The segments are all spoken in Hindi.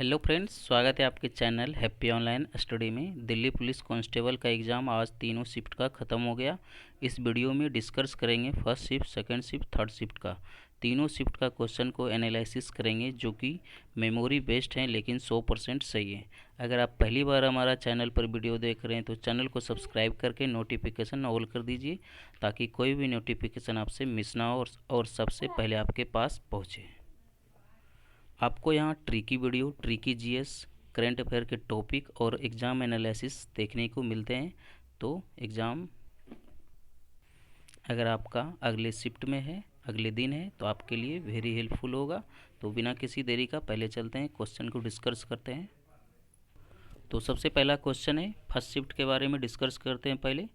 हेलो फ्रेंड्स, स्वागत है आपके चैनल हैप्पी ऑनलाइन स्टडी में। दिल्ली पुलिस कांस्टेबल का एग्ज़ाम आज तीनों शिफ्ट का ख़त्म हो गया। इस वीडियो में डिस्कस करेंगे first shift, second shift, third shift का। तीनों शिफ्ट का क्वेश्चन को एनालिसिस करेंगे जो कि मेमोरी बेस्ड हैं लेकिन 100% सही है। अगर आप पहली बार हमारा चैनल पर वीडियो देख रहे हैं तो चैनल को सब्सक्राइब करके नोटिफिकेशन ऑल कर दीजिए ताकि कोई भी नोटिफिकेशन आपसे मिस ना हो और सबसे पहले आपके पास पहुँचे। आपको यहाँ tricky video, tricky GS, current affair के टॉपिक और एग्ज़ाम एनालिसिस देखने को मिलते हैं। तो एग्ज़ाम अगर आपका अगले शिफ्ट में है, अगले दिन है, तो आपके लिए वेरी हेल्पफुल होगा। तो बिना किसी देरी का पहले चलते हैं, क्वेश्चन को डिस्कस करते हैं। तो सबसे पहला क्वेश्चन है, फर्स्ट शिफ्ट के बारे में डिस्कस करते हैं पहले।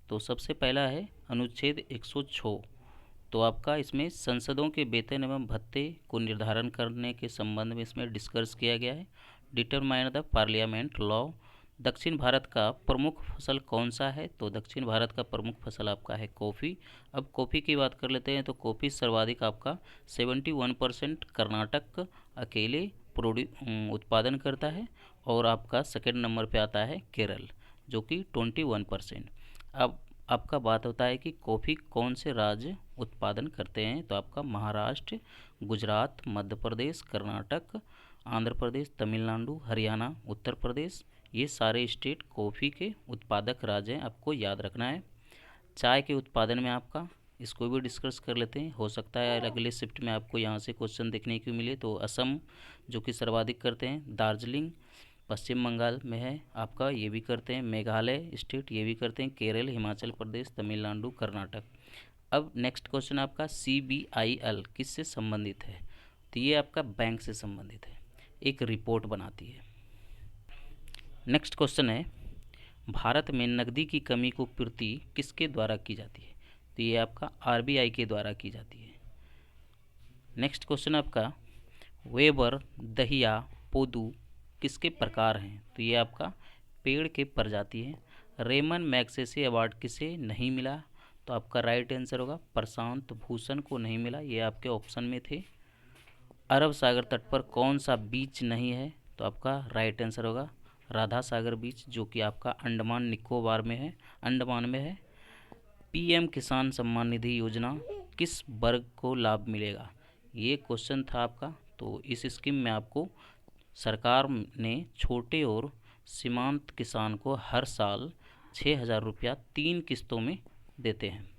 तो सबसे पहला है अनुच्छेद 106। तो आपका इसमें संसदों के वेतन एवं भत्ते को निर्धारण करने के संबंध में इसमें डिस्कस किया गया है। Determine the parliament law. दक्षिण भारत का प्रमुख फसल कौन सा है? तो दक्षिण भारत का प्रमुख फसल आपका है कॉफ़ी। अब कॉफ़ी की बात कर लेते हैं तो कॉफ़ी सर्वाधिक आपका 71% कर्नाटक अकेले उत्पादन करता है और आपका सेकेंड नंबर पे आता है केरल जो कि 21%। अब आपका बात होता है कि कॉफ़ी कौन से राज्य उत्पादन करते हैं? तो आपका महाराष्ट्र, गुजरात, मध्य प्रदेश, कर्नाटक, आंध्र प्रदेश, तमिलनाडु, हरियाणा, उत्तर प्रदेश, ये सारे स्टेट कॉफ़ी के उत्पादक राज्य हैं, आपको याद रखना है। चाय के उत्पादन में आपका इसको भी डिस्कस कर लेते हैं, हो सकता है अगले शिफ्ट में आपको यहाँ से क्वेश्चन देखने को मिले। तो असम जो कि सर्वाधिक करते हैं, दार्जिलिंग पश्चिम बंगाल में है आपका, ये भी करते हैं, मेघालय स्टेट ये भी करते हैं, केरल, हिमाचल प्रदेश, तमिलनाडु, कर्नाटक। अब नेक्स्ट क्वेश्चन आपका CBIL किससे संबंधित है? तो ये आपका बैंक से संबंधित है, एक रिपोर्ट बनाती है। नेक्स्ट क्वेश्चन है, भारत में नकदी की कमी को पूर्ति किसके द्वारा की जाती है? तो ये आपका RBI के द्वारा की जाती है। नेक्स्ट क्वेश्चन आपका वेबर, दहिया, पोदू किसके प्रकार हैं? तो ये आपका पेड़ के प्रजाति हैं। रेमन मैग्सेसे अवार्ड किसे नहीं मिला? तो आपका राइट आंसर होगा प्रशांत भूषण को नहीं मिला, ये आपके ऑप्शन में थे। अरब सागर तट पर कौन सा बीच नहीं है? तो आपका राइट आंसर होगा राधा सागर बीच जो कि आपका अंडमान निकोबार में है, अंडमान में है। PM किसान सम्मान निधि योजना किस वर्ग को लाभ मिलेगा? ये क्वेश्चन था आपका। तो इस स्कीम में आपको सरकार ने छोटे और सीमांत किसान को हर साल 6,000 रुपया 3 किस्तों में देते हैं।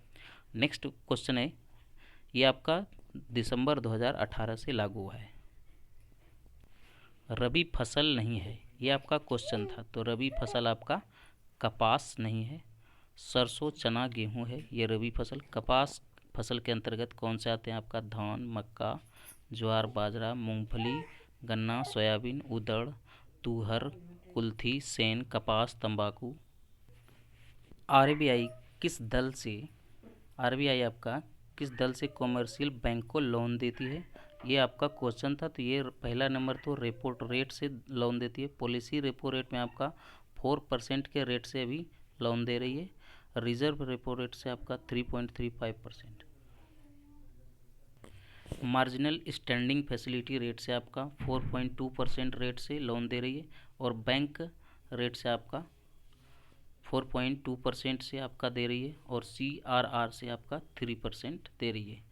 नेक्स्ट क्वेश्चन है, ये आपका दिसंबर 2018 से लागू हुआ है। रबी फसल नहीं है, ये आपका क्वेश्चन था। तो रबी फसल आपका कपास नहीं है। सरसों, चना, गेहूँ है, ये रबी फसल। कपास फसल के अंतर्गत कौन से आते हैं? आपका धान, मक्का, ज्वार, बाजरा, मूंगफली, गन्ना, सोयाबीन, उड़द, तुअर, कुल्थी, सेन, कपास, तंबाकू। आरबीआई किस दल से आरबीआई आपका किस दल से कॉमर्शियल बैंक को लोन देती है? ये आपका क्वेश्चन था। तो ये पहला नंबर तो रेपो रेट से लोन देती है। पॉलिसी रेपो रेट में आपका 4% के रेट से अभी लोन दे रही है। रिजर्व रेपो रेट से आपका 3.35%। मार्जिनल स्टैंडिंग फैसिलिटी रेट से आपका 4.2% रेट से लोन दे रही है और बैंक रेट से आपका 4.2% से आपका दे रही है और CRR से आपका 3% दे रही है।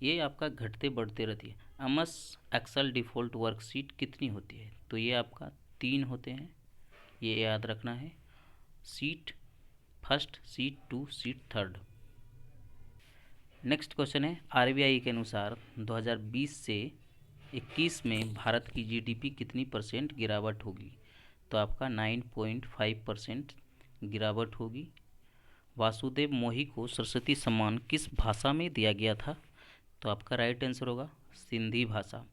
ये आपका घटते बढ़ते रहती है। अमस एक्सेल डिफ़ॉल्ट वर्कशीट कितनी होती है? तो ये आपका 3 होते हैं, ये याद रखना है। Seat first, seat two, seat third. Next question है, RBI के अनुसार 2020 से 21 में भारत की GDP कितनी % गिरावट होगी? तो आपका 9.5% गिरावट होगी। वासुदेव मोही को सरस्वती सम्मान किस भाषा में दिया गया था? तो आपका राइट आंसर होगा सिंधी भाषा।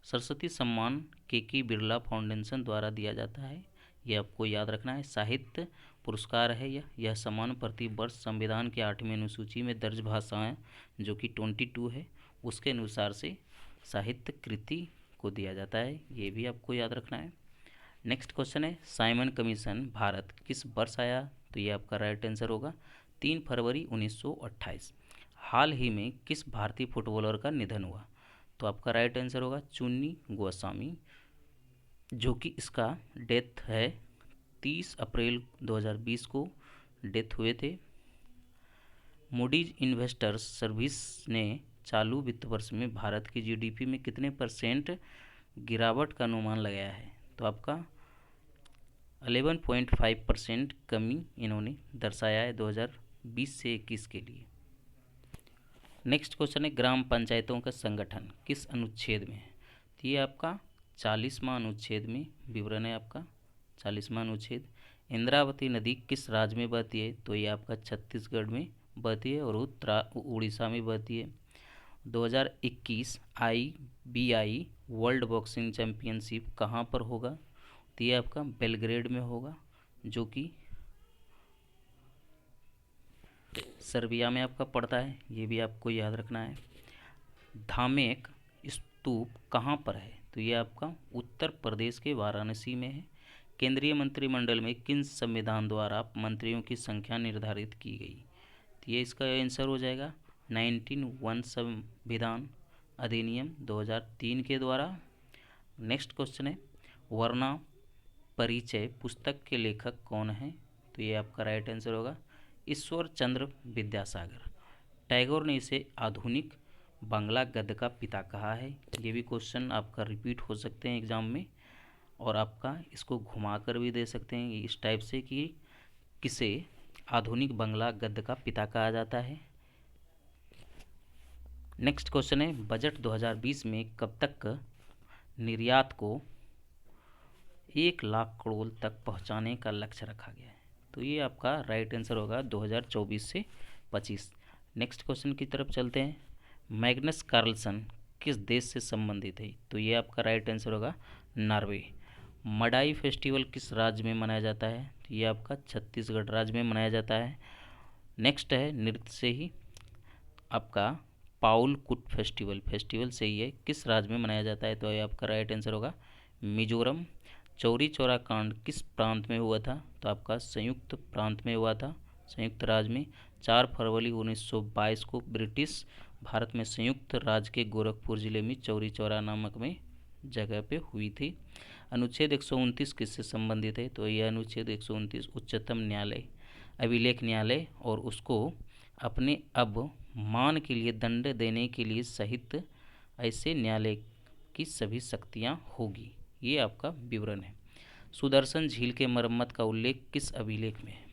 सरस्वती सम्मान KK बिरला फाउंडेशन द्वारा दिया जाता है, यह आपको याद रखना है। साहित्य पुरस्कार है यह सम्मान प्रति वर्ष संविधान के 8वीं अनुसूची में दर्ज भाषाएं जो कि 22 है उसके अनुसार से साहित्य कृति को दिया जाता है, ये भी आपको याद रखना है। नेक्स्ट क्वेश्चन है, साइमन कमीशन भारत किस वर्ष आया? तो ये आपका राइट आंसर होगा 3 फरवरी 1928। हाल ही में किस भारतीय फुटबॉलर का निधन हुआ? तो आपका राइट आंसर होगा चुन्नी गोस्वामी। जो कि इसका डेथ है 30 अप्रैल 2020 को डेथ हुए थे। मूडीज इन्वेस्टर्स सर्विस ने चालू वित्त वर्ष में भारत की जीडीपी में कितने % गिरावट का अनुमान लगाया है? तो आपका 11.5% कमी इन्होंने दर्शाया है 2020 से 21 के लिए। नेक्स्ट क्वेश्चन है, ग्राम पंचायतों का संगठन किस अनुच्छेद में है? तो ये आपका 40वां अनुच्छेद में विवरण है आपका 40वां अनुच्छेद। इंद्रावती नदी किस राज्य में बहती है? तो ये आपका छत्तीसगढ़ में बहती है और उड़ीसा में बहती है। 2021 IBI वर्ल्ड बॉक्सिंग चैम्पियनशिप कहाँ पर होगा? तो ये आपका बेलग्रेड में होगा, जो कि सर्बिया में आपका पड़ता है, ये भी आपको याद रखना है। धामेक स्तूप कहाँ पर है? तो ये आपका उत्तर प्रदेश के वाराणसी में है। केंद्रीय मंत्रिमंडल में किन संविधान द्वारा मंत्रियों की संख्या निर्धारित की गई? तो ये इसका आंसर हो जाएगा 1901 संविधान अधिनियम 2003 के द्वारा। नेक्स्ट क्वेश्चन है, वर्णा परिचय पुस्तक के लेखक कौन है? तो ये आपका राइट आंसर होगा ईश्वर चंद्र विद्यासागर। टैगोर ने इसे आधुनिक बांग्ला गद्य का पिता कहा है। ये भी क्वेश्चन आपका रिपीट हो सकते हैं एग्जाम में, और आपका इसको घुमा कर भी दे सकते हैं इस टाइप से कि किसे आधुनिक बांग्ला गद्य का पिता कहा जाता है। नेक्स्ट क्वेश्चन है, बजट 2020 में कब तक निर्यात को 1 लाख करोड़ तक पहुंचाने का लक्ष्य रखा गया है? तो ये आपका राइट आंसर होगा 2024 से 25। नेक्स्ट क्वेश्चन की तरफ चलते हैं, मैग्नस कार्लसन किस देश से संबंधित है? तो ये आपका राइट आंसर होगा नॉर्वे। मडाई फेस्टिवल किस राज्य में मनाया जाता है? तो ये आपका छत्तीसगढ़ राज्य में मनाया जाता है। नेक्स्ट है नृत्य से ही आपका पाउल कुट फेस्टिवल से ही है, किस राज्य में मनाया जाता है? तो ये आपका राइट आंसर होगा मिजोरम। चौरी चौरा कांड किस प्रांत में हुआ था? तो आपका संयुक्त प्रांत में हुआ था, संयुक्त राज्य में। 4 फरवरी 1922 को ब्रिटिश भारत में संयुक्त राज्य के गोरखपुर जिले में चौरी चौरा नामक में जगह पे हुई थी। अनुच्छेद 129 किससे संबंधित है? तो यह अनुच्छेद 129 उच्चतम न्यायालय अभिलेख न्यायालय और उसको अपने अवमान के लिए दंड देने के लिए सहित ऐसे न्यायालय की सभी शक्तियाँ होगी। ये आपका विवरण है। सुदर्शन झील के मरम्मत का उल्लेख किस अभिलेख में है?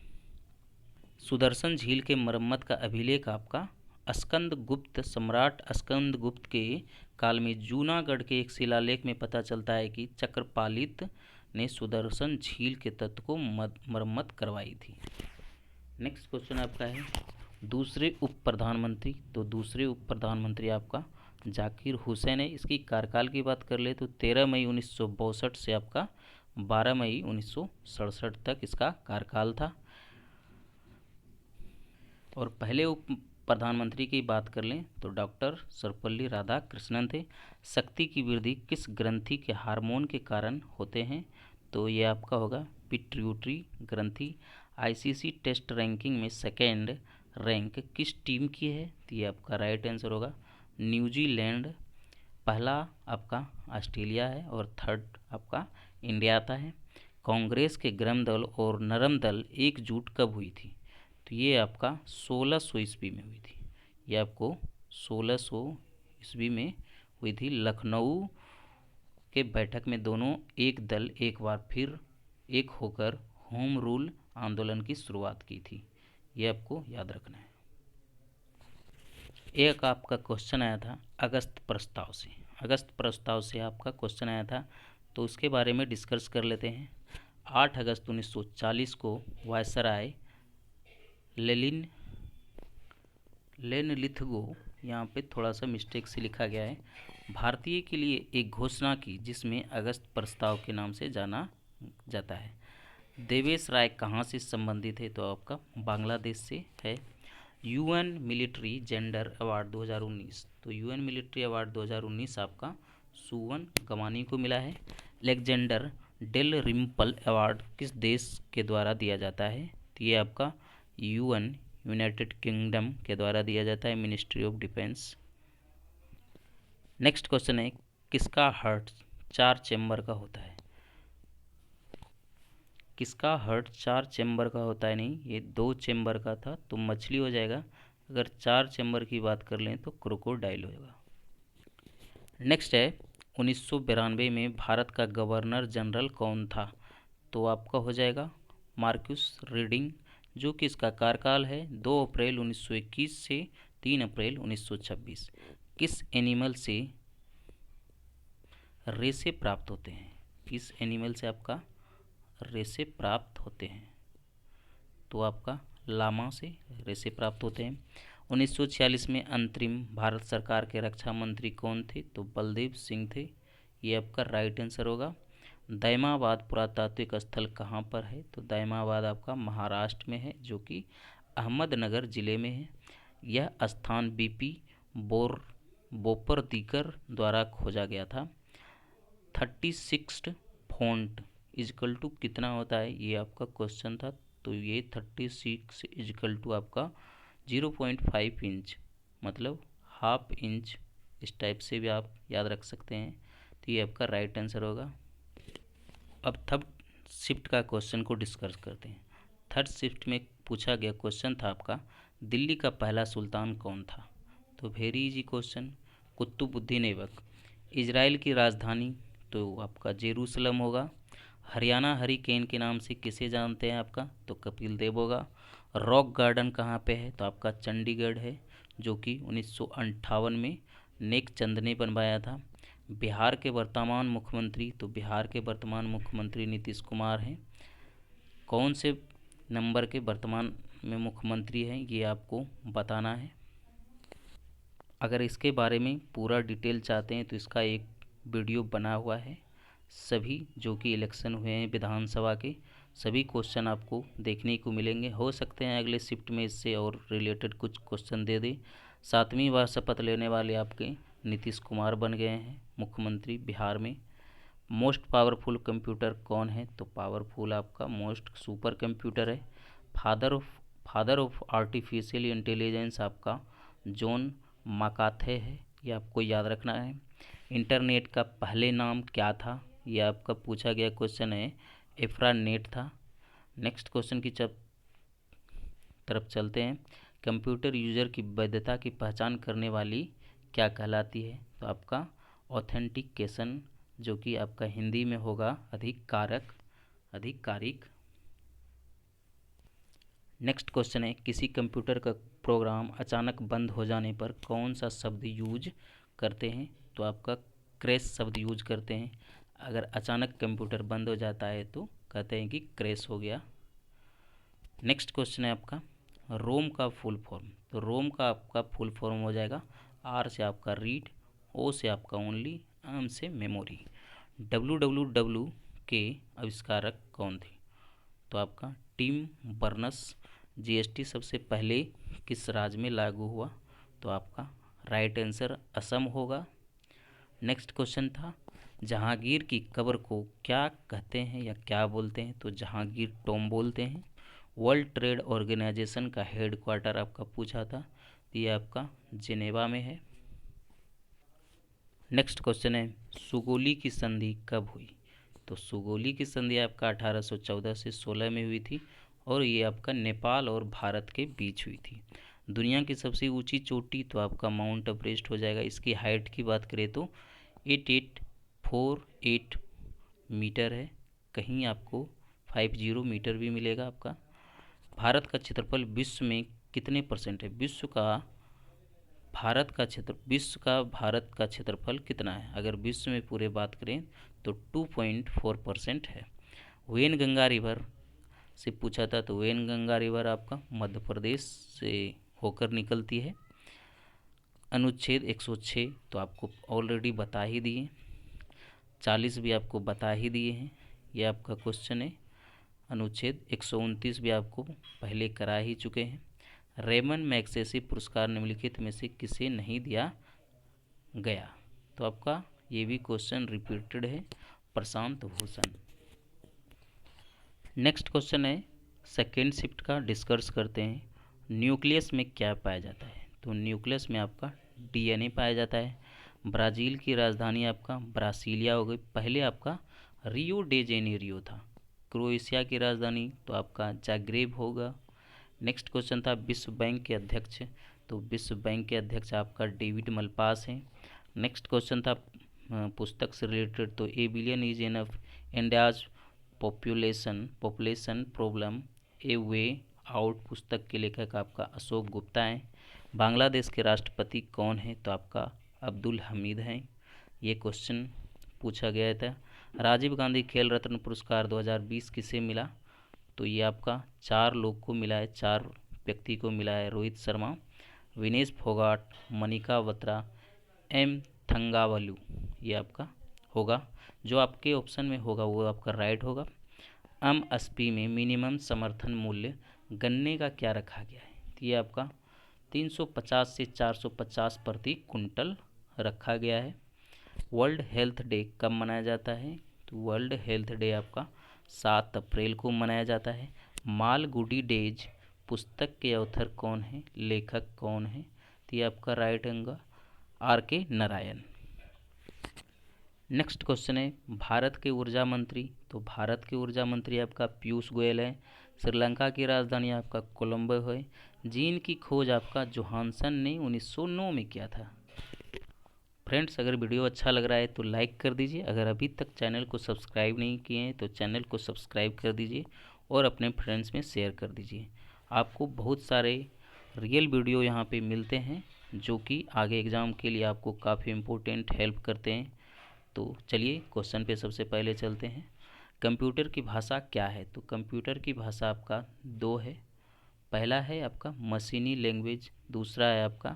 सुदर्शन झील के मरम्मत का अभिलेख आपका सम्राट स्कंद गुप्त के काल में जूनागढ़ के एक शिलालेख में पता चलता है कि चक्रपालित ने सुदर्शन झील के तट को मरम्मत करवाई थी। नेक्स्ट क्वेश्चन आपका है, दूसरे उप प्रधानमंत्री। तो दूसरे उप प्रधानमंत्री आपका जाकिर हुसैन है। इसकी कार्यकाल की बात कर ले तो 13 मई 1962 से आपका 12 मई 1967 तक इसका कार्यकाल था। और पहले उप प्रधानमंत्री की बात कर लें तो डॉक्टर सर्वपल्ली राधाकृष्णन थे। शक्ति की वृद्धि किस ग्रंथि के हार्मोन के कारण होते हैं? तो ये आपका होगा पिट्यूटरी ग्रंथि। आईसीसी टेस्ट रैंकिंग में सेकेंड रैंक किस टीम की है? तो ये आपका राइट आंसर होगा न्यूजीलैंड। पहला आपका ऑस्ट्रेलिया है और थर्ड आपका इंडिया आता है। कांग्रेस के गर्म दल और नरम दल एकजुट कब हुई थी? तो ये आपका 1600 ईस्वी में हुई थी। ये आपको 1600 ईस्वी में हुई थी। लखनऊ के बैठक में दोनों एक दल एक बार फिर एक होकर होम रूल आंदोलन की शुरुआत की थी। ये आपको याद रखना है। एक आपका क्वेश्चन आया था अगस्त प्रस्ताव से आपका क्वेश्चन आया था, तो उसके बारे में डिस्कस कर लेते हैं। 8 अगस्त 1940 को वायसराय लेनलिथगो, यहाँ पे थोड़ा सा मिस्टेक से लिखा गया है, भारतीय के लिए एक घोषणा की जिसमें अगस्त प्रस्ताव के नाम से जाना जाता है। देवेश राय कहाँ से संबंधित है? तो आपका बांग्लादेश से है। यूएन मिलिट्री जेंडर अवार्ड 2019, तो यूएन मिलिट्री अवार्ड 2019 आपका सुवन गवानी को मिला है। लेजेंडर डेल रिम्पल अवार्ड किस देश के द्वारा दिया जाता है? तो ये आपका यूनाइटेड किंगडम के द्वारा दिया जाता है, ministry of defence. Next question है, किसका हार्ट 4 चैम्बर का होता है? किसका हार्ट 4 चेम्बर का होता है? नहीं, ये 2 चेम्बर का था, तो मछली हो जाएगा। अगर 4 चेम्बर की बात कर लें तो क्रोकोडाइल होगा। नेक्स्ट है 1992 में भारत का गवर्नर जनरल कौन था? तो आपका हो जाएगा मार्क्यूस रीडिंग, जो कि इसका कार्यकाल है 2 अप्रैल 1921 से 3 अप्रैल 1926। किस एनिमल से रेशे प्राप्त होते हैं? किस एनिमल से आपका रेशे प्राप्त होते हैं? तो आपका लामा से रेशे प्राप्त होते हैं। 1946 में अंतरिम भारत सरकार के रक्षा मंत्री कौन थे? तो बलदेव सिंह थे। ये आपका राइट आंसर होगा। दैमाबाद पुरातात्विक स्थल कहाँ पर है? तो दैमाबाद आपका महाराष्ट्र में है, जो कि अहमदनगर जिले में है। यह स्थान बीपी बोपरदीकर द्वारा खोजा गया था। 36 फॉन्ट इजकल टू कितना होता है, ये आपका क्वेश्चन था। तो ये 36 इजकल टू आपका 0.5 इंच, मतलब हाफ इंच, इस टाइप से भी आप याद रख सकते हैं। तो ये आपका राइट आंसर होगा। अब थर्ड शिफ्ट का क्वेश्चन को डिस्कस करते हैं। थर्ड शिफ्ट में पूछा गया क्वेश्चन था आपका, दिल्ली का पहला सुल्तान कौन था? तो very easy question, Qutbuddin Aibak. Israel की राजधानी तो आपका जेरूसलम होगा। हरियाणा हरिकेन के नाम से किसे जानते हैं आपका? तो कपिल देव होगा। रॉक गार्डन कहाँ पे है? तो आपका चंडीगढ़ है, जो कि 1958 में नेक चंद ने बनवाया था। बिहार के वर्तमान मुख्यमंत्री, तो बिहार के वर्तमान मुख्यमंत्री नीतीश कुमार हैं। कौन से नंबर के वर्तमान में मुख्यमंत्री हैं, ये आपको बताना है। अगर इसके बारे में पूरा डिटेल चाहते हैं तो इसका एक वीडियो बना हुआ है। सभी जो कि इलेक्शन हुए हैं विधानसभा के, सभी क्वेश्चन आपको देखने को मिलेंगे। हो सकते हैं अगले शिफ्ट में इससे और रिलेटेड कुछ क्वेश्चन दे दे। 7वीं बार शपथ लेने वाले आपके नीतीश कुमार बन गए हैं मुख्यमंत्री बिहार में। मोस्ट पावरफुल कंप्यूटर कौन है? तो पावरफुल आपका मोस्ट सुपर कंप्यूटर है। फादर ऑफ आर्टिफिशियल इंटेलिजेंस आपका जॉन मकाथे है, ये आपको याद रखना है। इंटरनेट का पहले नाम क्या था? ये आपका पूछा गया क्वेश्चन है, एफ्रानेट था। नेक्स्ट क्वेश्चन की तरफ चलते हैं। कंप्यूटर यूजर की वैधता की पहचान करने वाली क्या कहलाती है? तो आपका ऑथेंटिकेशन, जो कि आपका हिंदी में होगा आधिकारिक। नेक्स्ट क्वेश्चन है, किसी कंप्यूटर का प्रोग्राम अचानक बंद हो जाने पर कौन सा शब्द यूज करते हैं? तो आपका क्रैश शब्द यूज करते हैं। अगर अचानक कंप्यूटर बंद हो जाता है तो कहते हैं कि क्रैश हो गया। नेक्स्ट क्वेश्चन है आपका, रोम का फुल फॉर्म। तो रोम का आपका फुल फॉर्म हो जाएगा, आर से आपका रीड, ओ से आपका ओनली, एम से मेमोरी। www के आविष्कारक कौन थे? तो आपका टिम बर्नस। जीएसटी सबसे पहले किस राज्य में लागू हुआ? तो आपका राइट आंसर असम होगा। नेक्स्ट क्वेश्चन था, जहांगीर की कब्र को क्या कहते हैं या क्या बोलते हैं? तो जहांगीर टॉम बोलते हैं। वर्ल्ड ट्रेड ऑर्गेनाइजेशन का हेड क्वार्टर आपका पूछा था, तो ये आपका जिनेवा में है। नेक्स्ट क्वेश्चन है, सुगोली की संधि कब हुई? तो सुगोली की संधि आपका 1814 से 16 में हुई थी, और ये आपका नेपाल और भारत के बीच हुई थी। दुनिया की सबसे ऊंची चोटी तो आपका माउंट एवरेस्ट हो जाएगा। इसकी हाइट की बात करें तो 8848 मीटर है, कहीं आपको 50 मीटर भी मिलेगा आपका। भारत का क्षेत्रफल विश्व में कितने परसेंट है? भारत का क्षेत्रफल कितना है? अगर विश्व में पूरे बात करें तो 2.4% है। वेनगंगा रिवर से पूछा था, तो वेनगंगा रिवर आपका मध्य प्रदेश से होकर निकलती है। अनुच्छेद 106 तो आपको ऑलरेडी बता ही दिए, 40 भी आपको बता ही दिए हैं, ये आपका क्वेश्चन है। अनुच्छेद 129 भी आपको पहले करा ही चुके हैं। रेमन मैग्सेसे पुरस्कार निम्नलिखित में से किसे नहीं दिया गया? तो आपका ये भी क्वेश्चन रिपीटेड है, प्रशांत भूषण। नेक्स्ट क्वेश्चन है, सेकेंड शिफ्ट का डिस्कस करते हैं। न्यूक्लियस में क्या पाया जाता है? तो न्यूक्लियस में आपका डीएनए पाया जाता है। ब्राज़ील की राजधानी आपका ब्रासीलिया हो गई। पहले आपका रियो डे जेनेरियो था, क्रोएशिया की राजधानी, तो आपका जाग्रेब होगा। नेक्स्ट क्वेश्चन था विश्व बैंक के अध्यक्ष, तो विश्व बैंक के अध्यक्ष आपका डेविड मलपास हैं। नेक्स्ट क्वेश्चन था पुस्तक से रिलेटेड, तो ए billion is enough India's population problem A way out पुस्तक के लेखक आपका अशोक गुप्ता हैं। बांग्लादेश के राष्ट्रपति कौन है, तो आपका अब्दुल हमीद हैं। ये क्वेश्चन पूछा गया था। राजीव गांधी खेल रत्न पुरस्कार 2020 किसे मिला, तो ये आपका 4 लोग को मिला है, 4 व्यक्ति को मिला है। रोहित शर्मा, विनेश फोगाट, मनिका बत्रा, एम थंगावलू, ये आपका होगा। जो आपके ऑप्शन में होगा वो आपका राइट होगा। एमएसपी में मिनिमम समर्थन मूल्य गन्ने का क्या रखा गया है, तो ये आपका 350 से 450 प्रति कुंटल रखा गया है। वर्ल्ड हेल्थ डे कब मनाया जाता है, तो वर्ल्ड हेल्थ डे आपका 7 अप्रैल को मनाया जाता है। मालगुडी डेज पुस्तक के ऑथर कौन है, लेखक कौन है, तो ये आपका राइट होगा आर.के. नारायण। नेक्स्ट क्वेश्चन है भारत के ऊर्जा मंत्री, तो भारत के ऊर्जा मंत्री आपका पीयूष गोयल है। श्रीलंका की राजधानी आपका कोलंबो है। जीन की खोज आपका जोहानसन ने 1909 में किया था। फ्रेंड्स, अगर वीडियो अच्छा लग रहा है तो लाइक कर दीजिए। अगर अभी तक चैनल को सब्सक्राइब नहीं किए हैं तो चैनल को सब्सक्राइब कर दीजिए और अपने फ्रेंड्स में शेयर कर दीजिए। आपको बहुत सारे रियल वीडियो यहाँ पे मिलते हैं जो कि आगे एग्ज़ाम के लिए आपको काफ़ी इम्पोर्टेंट हेल्प करते हैं। तो चलिए क्वेश्चन पे सबसे पहले चलते हैं। कंप्यूटर की भाषा क्या है, तो कंप्यूटर की भाषा आपका 2 है। पहला है आपका मशीनी लैंग्वेज, दूसरा है आपका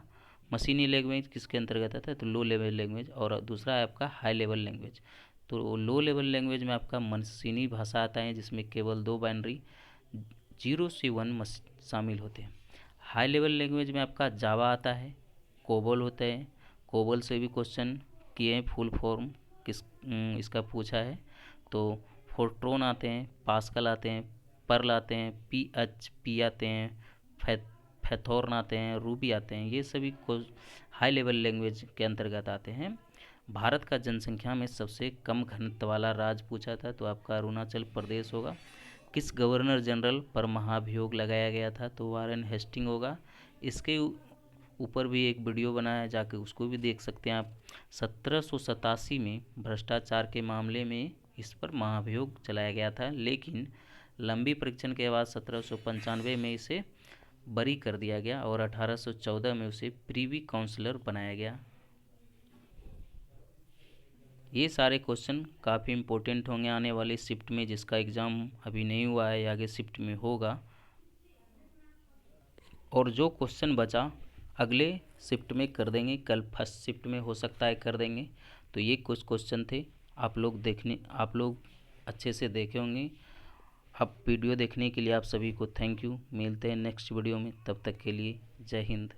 मशीनी लैंग्वेज किसके अंतर्गत आता है, तो लो लेवल लैंग्वेज, और दूसरा है आपका हाई लेवल लैंग्वेज। तो लो लेवल लैंग्वेज में आपका मशीनी भाषा आता है जिसमें केवल 2 बाइनरी 0 से 1 शामिल होते हैं। हाई लेवल लैंग्वेज में आपका जावा आता है, कोबोल होते हैं। कोबोल से भी क्वेश्चन किए हैं, फुल फॉर्म इसका पूछा है। तो फोर्ट्रॉन आते हैं, पास्कल आते हैं, पर्ल आते हैं, पीएचपी आते हैं, पैथॉर्न आते हैं, रूबी आते हैं। ये सभी को हाई लेवल लैंग्वेज के अंतर्गत आते हैं। भारत का जनसंख्या में सबसे कम घनत्व वाला राज्य पूछा था, तो आपका अरुणाचल प्रदेश होगा। किस गवर्नर जनरल पर महाभियोग लगाया गया था, तो वारेन हेस्टिंग होगा। इसके ऊपर भी एक वीडियो बनाया है, जाके उसको भी देख सकते हैं आप। 1787 में भ्रष्टाचार के मामले में इस पर महाभियोग चलाया गया था, लेकिन लंबी परीक्षण के बाद 1795 में इसे बरी कर दिया गया और 1814 में उसे प्रीवी काउंसलर बनाया गया। ये सारे क्वेश्चन काफ़ी इम्पोर्टेंट होंगे आने वाले शिफ्ट में, जिसका एग्ज़ाम अभी नहीं हुआ है, आगे शिफ्ट में होगा। और जो क्वेश्चन बचा अगले शिफ्ट में कर देंगे, कल फर्स्ट शिफ्ट में हो सकता है कर देंगे। तो ये कुछ क्वेश्चन थे, आप लोग अच्छे से देखे होंगे। अब वीडियो देखने के लिए आप सभी को थैंक यू। मिलते हैं नेक्स्ट वीडियो में, तब तक के लिए जय हिंद।